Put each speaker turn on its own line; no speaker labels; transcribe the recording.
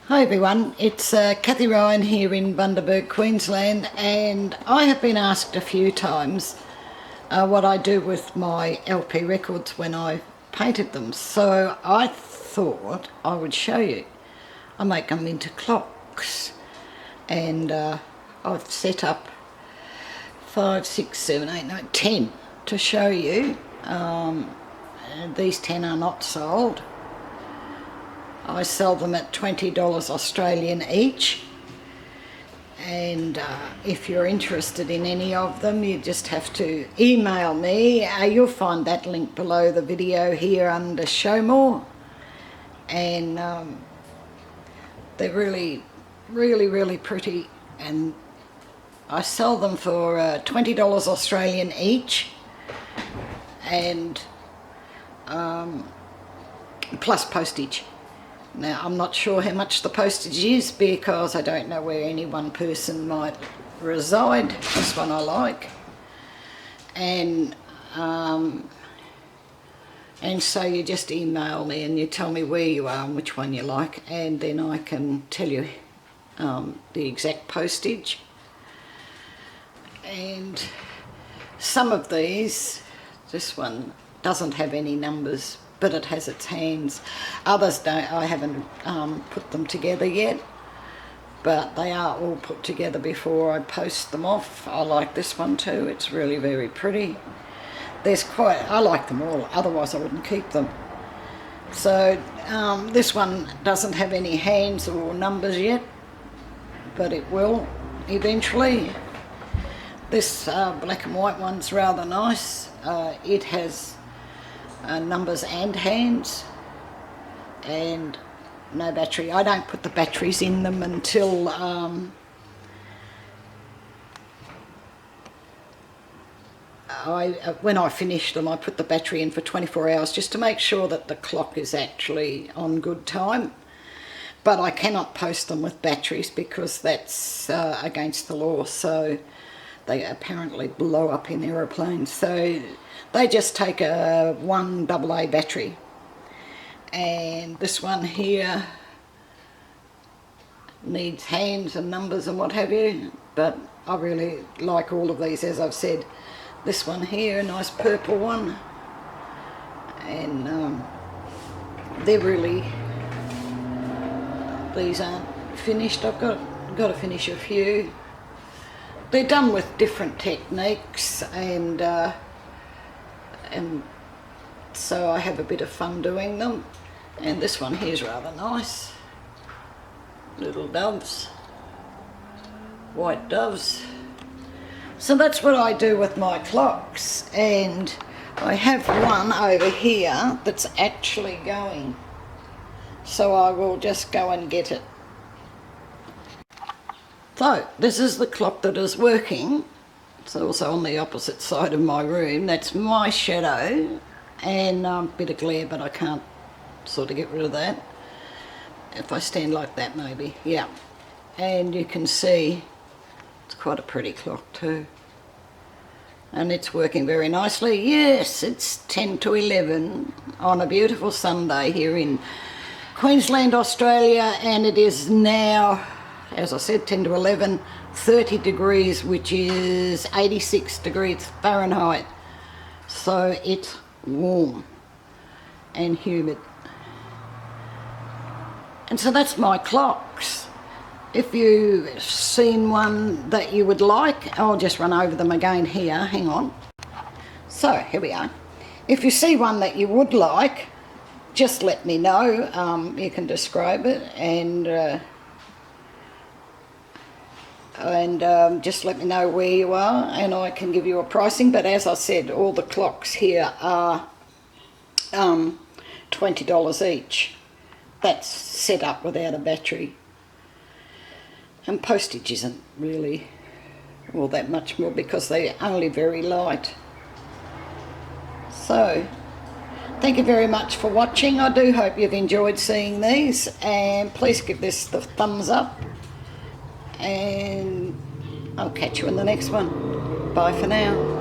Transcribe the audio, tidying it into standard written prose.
Hi everyone, it's Kathie Ryan here in Bundaberg, Queensland, and I have been asked a few times what I do with my LP records when I painted them. So I thought I would show you. I make them into clocks, and I've set up 5, 6, 7, 8, 9, 10 to show you. These 10 are not sold. I sell them at $20 Australian each, and if you're interested in any of them, you just have to email me. You'll find that link below the video here under Show More, and they're really pretty, and I sell them for $20 Australian each, and plus postage. Now, I'm not sure how much the postage is because I don't know where any one person might reside. This one I like. And so you just email me and you tell me where you are and which one you like, and then I can tell you the exact postage. And some of these, this one doesn't have any numbers, but it has its hands. Others don't. I haven't put them together yet, but they are all put together before I post them off. I like this one too. It's really very pretty. I like them all, otherwise I wouldn't keep them. So this one doesn't have any hands or numbers yet, but it will eventually. This black and white one's rather nice. It has numbers and hands, and no battery. I don't put the batteries in them until when I finish them. I put the battery in for 24 hours just to make sure that the clock is actually on good time. But I cannot post them with batteries because that's against the law, so they apparently blow up in aeroplanes. So they just take a 1 AA battery, and this one here needs hands and numbers and what have you, but I really like all of these, as I've said. This one here, a nice purple one, and they're really, these aren't finished. I've got to finish a few. They're done with different techniques, and so I have a bit of fun doing them. And this one here is rather nice. Little doves, white doves. So that's what I do with my clocks, and I have one over here that's actually going, so I will just go and get it. So this is the clock that is working. It's also on the opposite side of my room. That's my shadow, and a bit of glare, but I can't sort of get rid of that. If I stand like that, maybe, yeah. And you can see it's quite a pretty clock too, and it's working very nicely. Yes, it's 10 to 11 on a beautiful Sunday here in Queensland, Australia, and it is now, as I said, 10 to 11, 30 degrees, which is 86 degrees Fahrenheit. So it's warm and humid. And so that's my clocks. If you've seen one that you would like, I'll just run over them again here. Hang on. So here we are. If you see one that you would like, just let me know. You can describe it, and just let me know where you are, and I can give you a pricing. But as I said, all the clocks here are $20 each. That's set up without a battery, and postage isn't really all that much more because they're only very light. So thank you very much for watching. I do hope you've enjoyed seeing these, and please give this the thumbs up, and I'll catch you in the next one. Bye for now.